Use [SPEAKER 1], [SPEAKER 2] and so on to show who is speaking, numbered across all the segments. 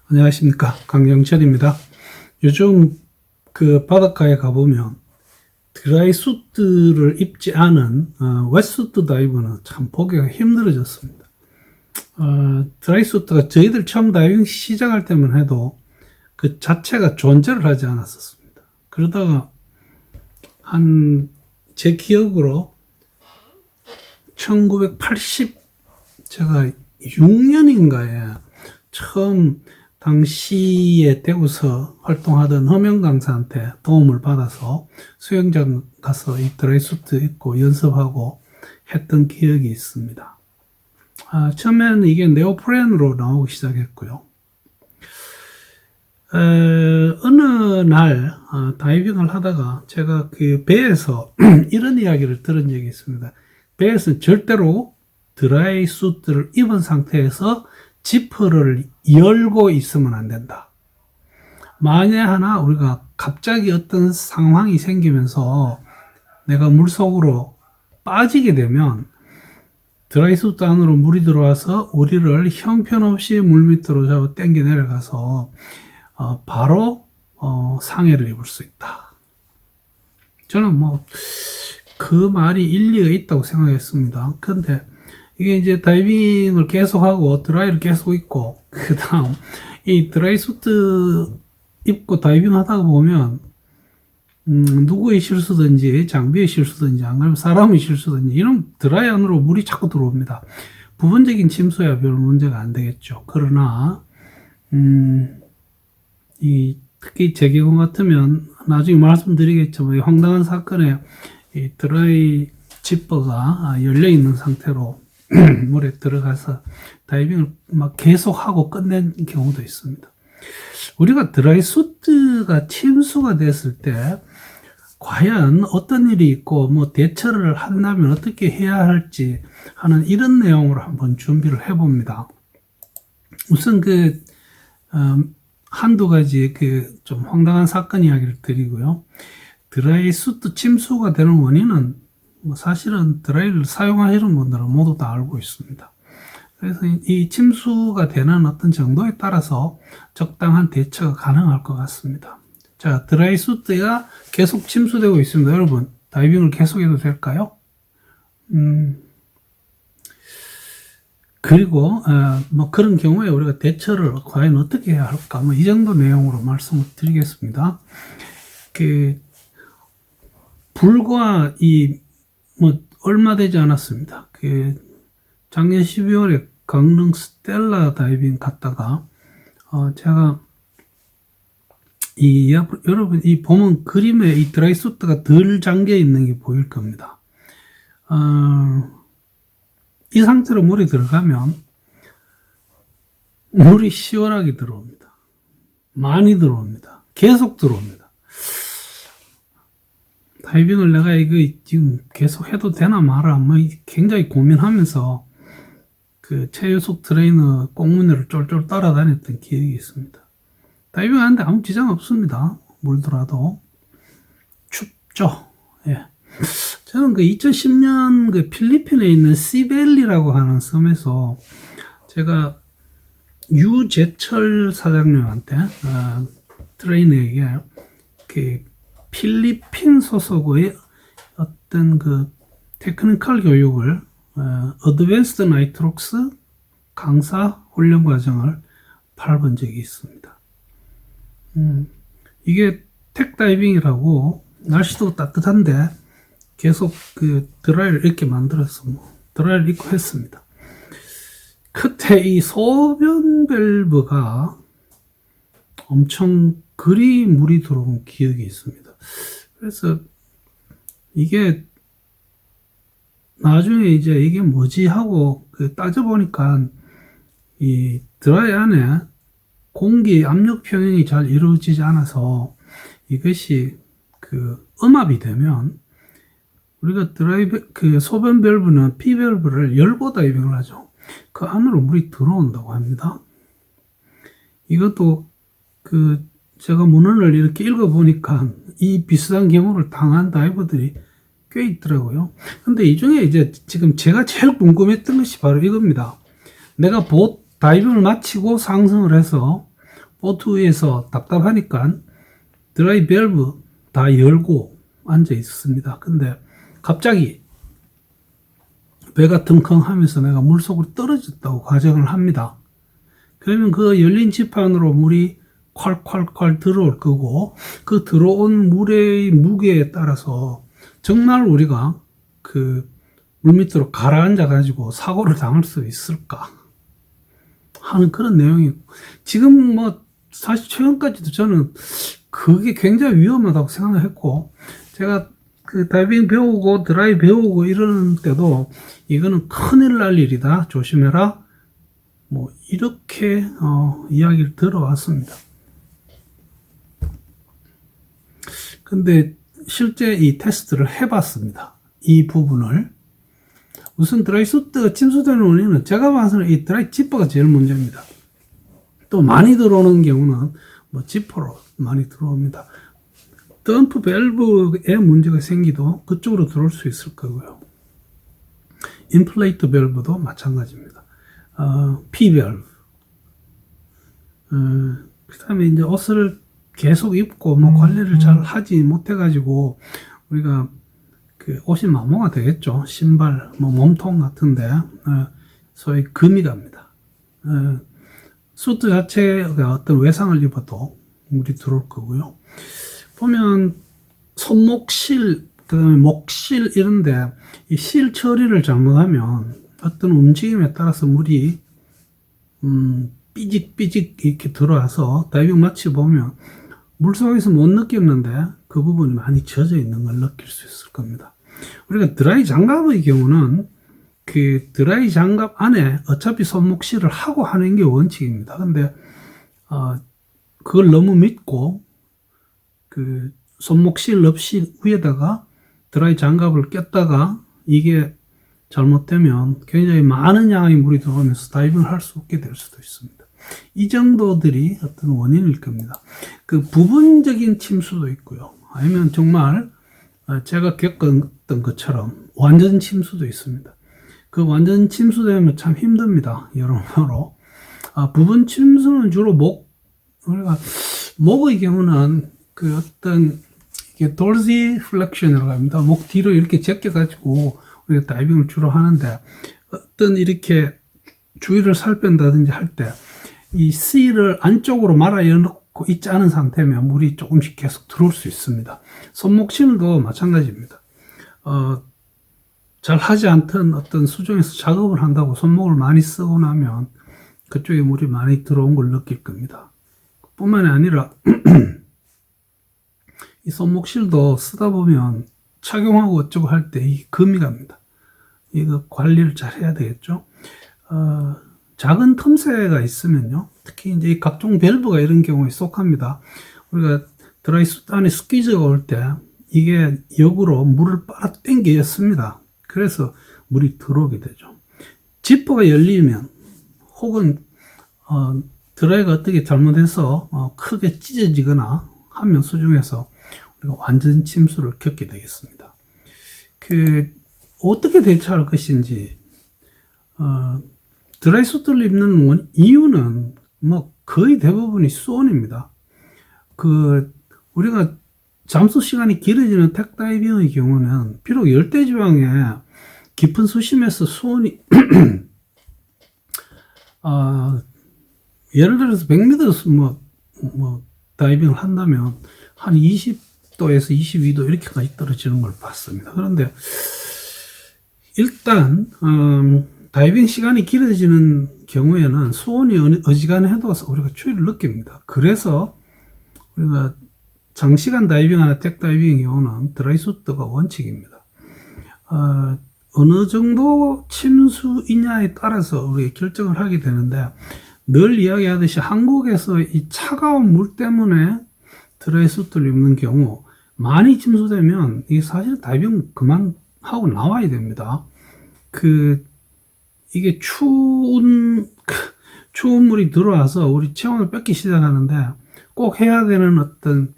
[SPEAKER 1] 안녕하십니까, 강영철입니다. 요즘 그 바닷가에 가보면 드라이 수트를 입지 않은 웨트수트 다이버는 참 보기가 힘들어졌습니다. 드라이 수트가 저희들 처음 다이빙 시작할 때만 해도 그 자체가 존재를 하지 않았었습니다. 그러다가 제 기억으로 1980 제가 6년인가에 처음 당시에 대구서 활동하던 허명 강사한테 도움을 받아서 수영장 가서 이 드라이수트 입고 연습하고 했던 기억이 있습니다. 처음에는 이게 네오프렌으로 나오기 시작했고요. 어느 날 다이빙을 하다가 제가 그 배에서 이런 이야기를 들은 적이 있습니다. 배에서 절대로 드라이 수트를 입은 상태에서 지퍼를 열고 있으면 안 된다. 만에 하나 우리가 갑자기 어떤 상황이 생기면서 내가 물속으로 빠지게 되면 드라이 수트 안으로 물이 들어와서 우리를 형편없이 물 밑으로 잡아 당겨 내려가서 바로 상해를 입을 수 있다. 저는 그 말이 일리가 있다고 생각했습니다. 근데 이게 이제 다이빙을 계속하고 드라이를 계속 입고 그 다음 이 드라이 수트 입고 다이빙 하다가 보면 누구의 실수든지 장비의 실수든지 안 그러면 사람의 실수든지 이런 드라이 안으로 물이 자꾸 들어옵니다. 부분적인 침수야 별 문제가 안 되겠죠. 그러나 특히 제 경우 같으면 나중에 말씀드리겠지만 이 황당한 사건에 이 드라이 지퍼가 열려 있는 상태로 물에 들어가서 다이빙을 막 계속하고 끝낸 경우도 있습니다. 우리가 드라이 수트가 침수가 됐을 때 과연 어떤 일이 있고 대처를 한다면 어떻게 해야 할지 하는 이런 내용으로 한번 준비를 해봅니다. 우선 한두 가지 좀 황당한 사건 이야기를 드리고요. 드라이 수트 침수가 되는 원인은 사실은 드라이를 사용하시는 분들은 모두 다 알고 있습니다. 그래서 이 침수가 되는 어떤 정도에 따라서 적당한 대처가 가능할 것 같습니다. 자, 드라이 수트가 계속 침수되고 있습니다. 여러분, 다이빙을 계속해도 될까요? 그리고 그런 경우에 우리가 대처를 과연 어떻게 해야 할까? 이 정도 내용으로 말씀을 드리겠습니다. 불과 얼마 되지 않았습니다. 작년 12월에 강릉 스텔라 다이빙 갔다가 제가 여러분 보면 그림에 이 드라이 수트가 덜 잠겨 있는 게 보일 겁니다. 이 상태로 물에 들어가면 물이 시원하게 들어옵니다. 많이 들어옵니다. 계속 들어옵니다. 다이빙을 내가 이거 지금 계속 해도 되나 말아 굉장히 고민하면서 최유숙 트레이너 꽁무니를 쫄쫄 따라다녔던 기억이 있습니다. 다이빙 하는데 아무 지장 없습니다. 물더라도 춥죠. 예. 저는 2010년 필리핀에 있는 시벨리라고 하는 섬에서 제가 유재철 사장님한테 트레이너에게 필리핀 소속의 어떤 테크니컬 교육을 어드밴스드 나이트록스 강사 훈련 과정을 밟은 적이 있습니다. 이게 택다이빙이라고 날씨도 따뜻한데 계속 드라이를 이렇게 만들어서 드라이를 입고 했습니다. 그때 이 소변 밸브가 엄청 그리 물이 들어온 기억이 있습니다. 그래서 이게 나중에 이게 뭐지 하고 따져보니까 이 드라이 안에 공기 압력 평형이 잘 이루어지지 않아서 이것이 음압이 되면 우리가 소변 밸브는 피 밸브를 열고 다이빙을 하죠. 그 안으로 물이 들어온다고 합니다. 이것도 제가 문헌을 이렇게 읽어보니까 이 비슷한 경우를 당한 다이버들이 꽤 있더라고요. 근데 이 중에 지금 제가 제일 궁금했던 것이 바로 이겁니다. 내가 다이빙을 마치고 상승을 해서 보트에서 답답하니까 드라이 밸브 다 열고 앉아 있었습니다. 근데 갑자기 배가 腾컹하면서 내가 물속으로 떨어졌다고 가정을 합니다. 그러면 그 열린 지판으로 물이 콸콸콸 들어올 거고, 그 들어온 물의 무게에 따라서 정말 우리가 그 물밑으로 가라앉아 가지고 사고를 당할 수 있을까 하는 그런 내용이고, 지금 뭐 사실 최근까지도 저는 그게 굉장히 위험하다고 생각을 했고, 제가 그 다이빙 배우고 드라이 배우고 이러는 때도 이거는 큰일 날 일이다, 조심해라, 뭐 이렇게 이야기를 들어왔습니다. 근데 실제 이 테스트를 해봤습니다. 이 부분을. 우선 드라이 수트가 침수되는 원인은 제가 봐서는 이 드라이 지퍼가 제일 문제입니다. 또 많이 들어오는 경우는 뭐 지퍼로 많이 들어옵니다. 덤프 밸브에 문제가 생기도 그쪽으로 들어올 수 있을 거고요. 인플레이트 밸브도 마찬가지입니다. P 밸브. 그 다음에 이제 옷을 계속 입고 뭐 관리를 잘 하지 못해가지고 우리가 그 옷이 마모가 되겠죠. 신발, 뭐 몸통 같은데 소위 금이 갑니다. 수트 자체가 어떤 외상을 입어도 물이 들어올 거고요. 보면 손목실, 그다음에 목실 이런데 이 실 처리를 잘못하면 어떤 움직임에 따라서 물이 삐직삐직 이렇게 들어와서 다이빙 마치 보면 물속에서 못 느꼈는데 그 부분이 많이 젖어 있는 걸 느낄 수 있을 겁니다. 우리가 드라이 장갑의 경우는 그 드라이 장갑 안에 어차피 손목실을 하고 하는 게 원칙입니다. 근데 그걸 너무 믿고 그 손목실 없이 위에다가 드라이 장갑을 꼈다가 이게 잘못되면 굉장히 많은 양의 물이 들어오면서 다이빙을 할 수 없게 될 수도 있습니다. 이 정도들이 어떤 원인일 겁니다. 그 부분적인 침수도 있고요. 아니면 정말 제가 겪었던 것처럼 완전 침수도 있습니다. 그 완전 침수되면 참 힘듭니다. 여러모로. 부분 침수는 주로 우리가 목의 경우는 그 어떤 이게 도르시 플렉션이라고 합니다. 목 뒤로 이렇게 제껴가지고 우리가 다이빙을 주로 하는데 어떤 이렇게 주위를 살뺀다든지 할 때 이 C를 안쪽으로 말아 열어놓고 있지 않은 상태면 물이 조금씩 계속 들어올 수 있습니다. 손목실도 마찬가지입니다. 잘 하지 않던 어떤 수중에서 작업을 한다고 손목을 많이 쓰고 나면 그쪽에 물이 많이 들어온 걸 느낄 겁니다. 뿐만이 아니라 이 손목실도 쓰다 보면 착용하고 어쩌고 할 때 이 금이 갑니다. 이거 관리를 잘 해야 되겠죠. 작은 틈새가 있으면요, 특히 이제 이 각종 밸브가 이런 경우에 속합니다. 우리가 드라이 수트 안에 스퀴즈가 올 때 이게 역으로 물을 빨아 당겨였습니다. 그래서 물이 들어오게 되죠. 지퍼가 열리면 혹은 드라이가 어떻게 잘못해서 크게 찢어지거나 하면 수중에서 우리가 완전 침수를 겪게 되겠습니다. 어떻게 대처할 것인지, 드라이 수트를 입는 이유는 뭐 거의 대부분이 수온입니다. 우리가 잠수 시간이 길어지는 텍다이빙의 경우는 비록 열대지방에 깊은 수심에서 수온이 예를 들어서 100m 다이빙을 한다면 한 20도에서 22도 이렇게까지 떨어지는 걸 봤습니다. 그런데 일단 다이빙 시간이 길어지는 경우에는 수온이 어지간해도 우리가 추위를 느낍니다. 그래서 우리가 장시간 다이빙하는 텍다이빙의 경우는 드라이 수트가 원칙입니다. 어느 정도 침수이냐에 따라서 우리가 결정을 하게 되는데, 늘 이야기하듯이 한국에서 이 차가운 물 때문에 드라이 수트를 입는 경우 많이 침수되면 이 사실 다이빙 그만하고 나와야 됩니다. 이게 추운 물이 들어와서 우리 체온을 뺏기 시작하는데 꼭 해야 되는 어떤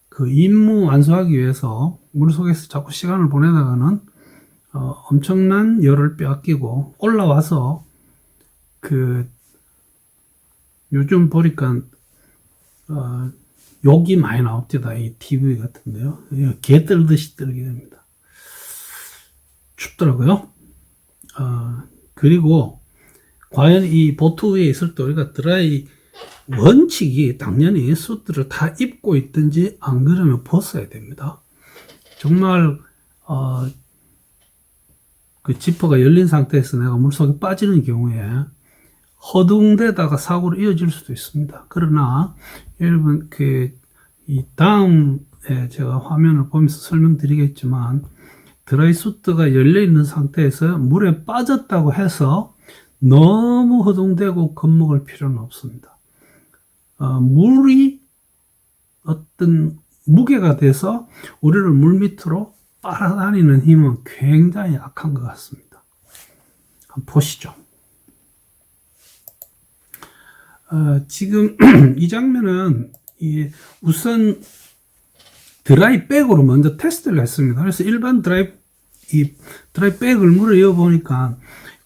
[SPEAKER 1] 그 임무 완수하기 위해서 물속에서 자꾸 시간을 보내다가는 엄청난 열을 빼앗기고 올라와서 요즘 보니까 욕이 많이 나옵니다. 이 TV 같은데요. 개 떨듯이 떨게 됩니다. 춥더라고요. 그리고 과연 이 보트 위에 있을 때 우리가 드라이 원칙이 당연히 수트를 다 입고 있든지 안 그러면 벗어야 됩니다. 정말 그 지퍼가 열린 상태에서 내가 물속에 빠지는 경우에 허둥대다가 사고로 이어질 수도 있습니다. 그러나 여러분 이 다음에 제가 화면을 보면서 설명드리겠지만 드라이 수트가 열려 있는 상태에서 물에 빠졌다고 해서 너무 허둥대고 겁먹을 필요는 없습니다. 물이 어떤 무게가 돼서 우리를 물 밑으로 빨아다니는 힘은 굉장히 약한 것 같습니다. 한번 보시죠. 지금 이 장면은 우선 드라이 백으로 먼저 테스트를 했습니다. 그래서 일반 드라이 백을 물에 넣어보니까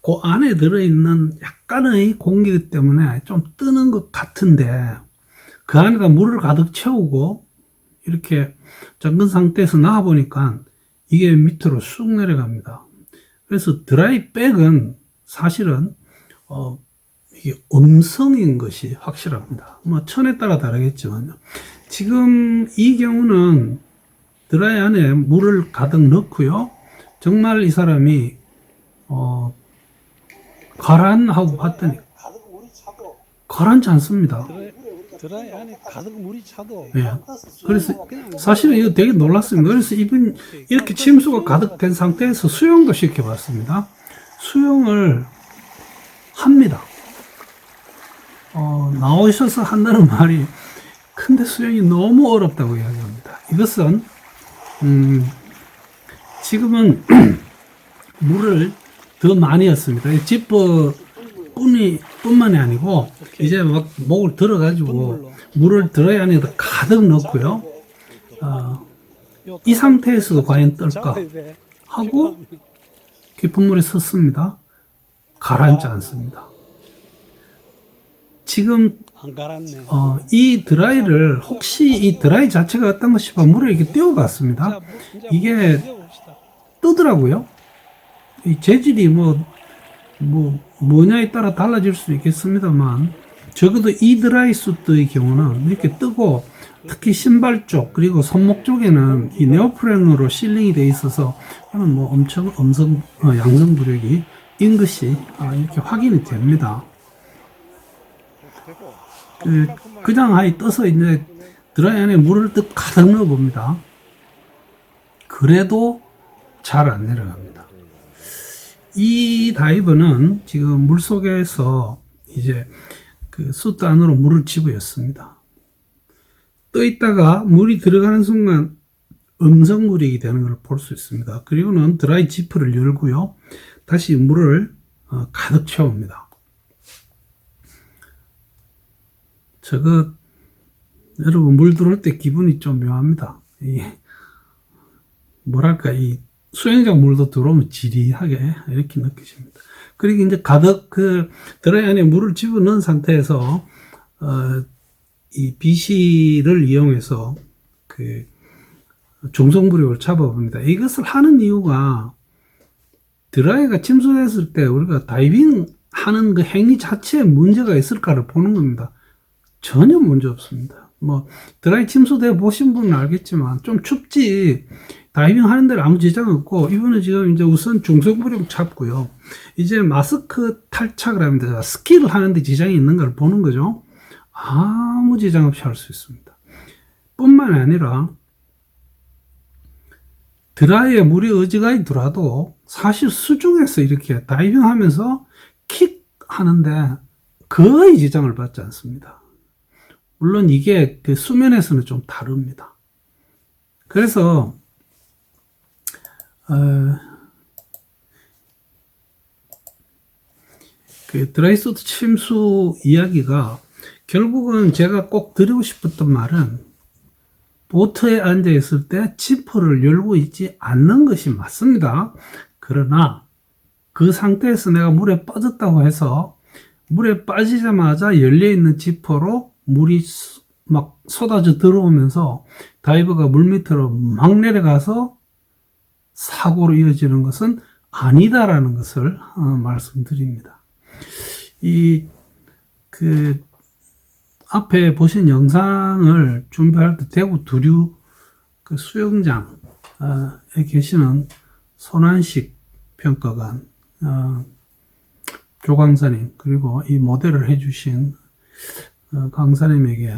[SPEAKER 1] 그 안에 들어있는 약간의 공기 때문에 좀 뜨는 것 같은데 그 안에다 물을 가득 채우고 이렇게 잠근 상태에서 나와보니까 이게 밑으로 쑥 내려갑니다. 그래서 드라이 백은 사실은 이게 음성인 것이 확실합니다. 뭐 천에 따라 다르겠지만요. 지금 이 경우는 드라이 안에 물을 가득 넣고요. 정말 이 사람이 가라앉하고 봤더니 가라앉지 않습니다.
[SPEAKER 2] 드라이 안에 가득 물이 차도.
[SPEAKER 1] 예. 그래서 사실은 이거 되게 놀랐습니다. 그래서 이분 이렇게 침수가 가득된 상태에서 수영도 시켜봤습니다. 수영을 합니다. 나오셔서 한다는 말이 근데 수영이 너무 어렵다고 이야기합니다. 이것은 지금은 물을 더 많이 였습니다. 지퍼 뿐만이 아니고 이제 막 목을 들어가지고 물을 드라이 안에다 가득 넣고요. 이 상태에서도 과연 뜰까 하고 깊은 물에 섰습니다. 가라앉지 않습니다. 지금 이 드라이를 혹시 이 드라이 자체가 어떤가 싶어 물에 이렇게 띄워봤습니다. 이게 뜨더라고요. 이 재질이 뭐냐에 따라 달라질 수 있겠습니다만 적어도 이 드라이 수트의 경우는 이렇게 뜨고 특히 신발 쪽 그리고 손목 쪽에는 이 네오프렌으로 실링이 되어 있어서 뭐 엄청 양성부력이 인 것이 이렇게 확인이 됩니다. 그냥 아예 떠서 이제 드라이 안에 물을 가득 넣어 봅니다. 그래도 잘 안 내려갑니다. 이 다이버는 지금 물 속에서 이제 그 수트 안으로 물을 집어였습니다. 떠 있다가 물이 들어가는 순간 음성물이 되는 걸 볼 수 있습니다. 그리고는 드라이 지퍼를 열고요. 다시 물을 가득 채웁니다. 여러분 물 들어올 때 기분이 좀 묘합니다. 뭐랄까 이 수영장 물도 들어오면 지리하게 이렇게 느껴집니다. 그리고 이제 가득 드라이 안에 물을 집어넣은 상태에서 이 BC를 이용해서 중성부력을 잡아봅니다. 이것을 하는 이유가 드라이가 침수됐을 때 우리가 다이빙 하는 그 행위 자체에 문제가 있을까를 보는 겁니다. 전혀 문제 없습니다. 드라이 침수돼 보신 분은 알겠지만 좀 춥지 다이빙 하는 데는 아무 지장 없고 이분은 지금 이제 우선 중성부력 잡고요. 이제 마스크 탈착을 합니다. 스키를 하는데 지장이 있는 걸 보는 거죠. 아무 지장 없이 할 수 있습니다. 뿐만 아니라 드라이에 물이 어지간히 들어와도 사실 수중에서 이렇게 다이빙 하면서 킥 하는데 거의 지장을 받지 않습니다. 물론 이게 수면에서는 좀 다릅니다. 그래서 드라이 수트 침수 이야기가 결국은 제가 꼭 드리고 싶었던 말은 보트에 앉아 있을 때 지퍼를 열고 있지 않는 것이 맞습니다. 그러나 그 상태에서 내가 물에 빠졌다고 해서 물에 빠지자마자 열려있는 지퍼로 물이 막 쏟아져 들어오면서 다이버가 물밑으로 막 내려가서 사고로 이어지는 것은 아니다라는 것을 말씀드립니다. 그 앞에 보신 영상을 준비할 때 대구 두류 그 수영장에 계시는 손한식 평가관 조강사님, 그리고 이 모델을 해주신 강사님에게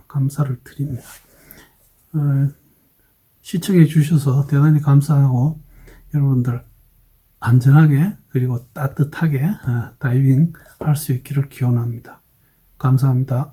[SPEAKER 1] 감사를 드립니다. 시청해 주셔서 대단히 감사하고, 여러분들 안전하게 그리고 따뜻하게 다이빙 할 수 있기를 기원합니다. 감사합니다.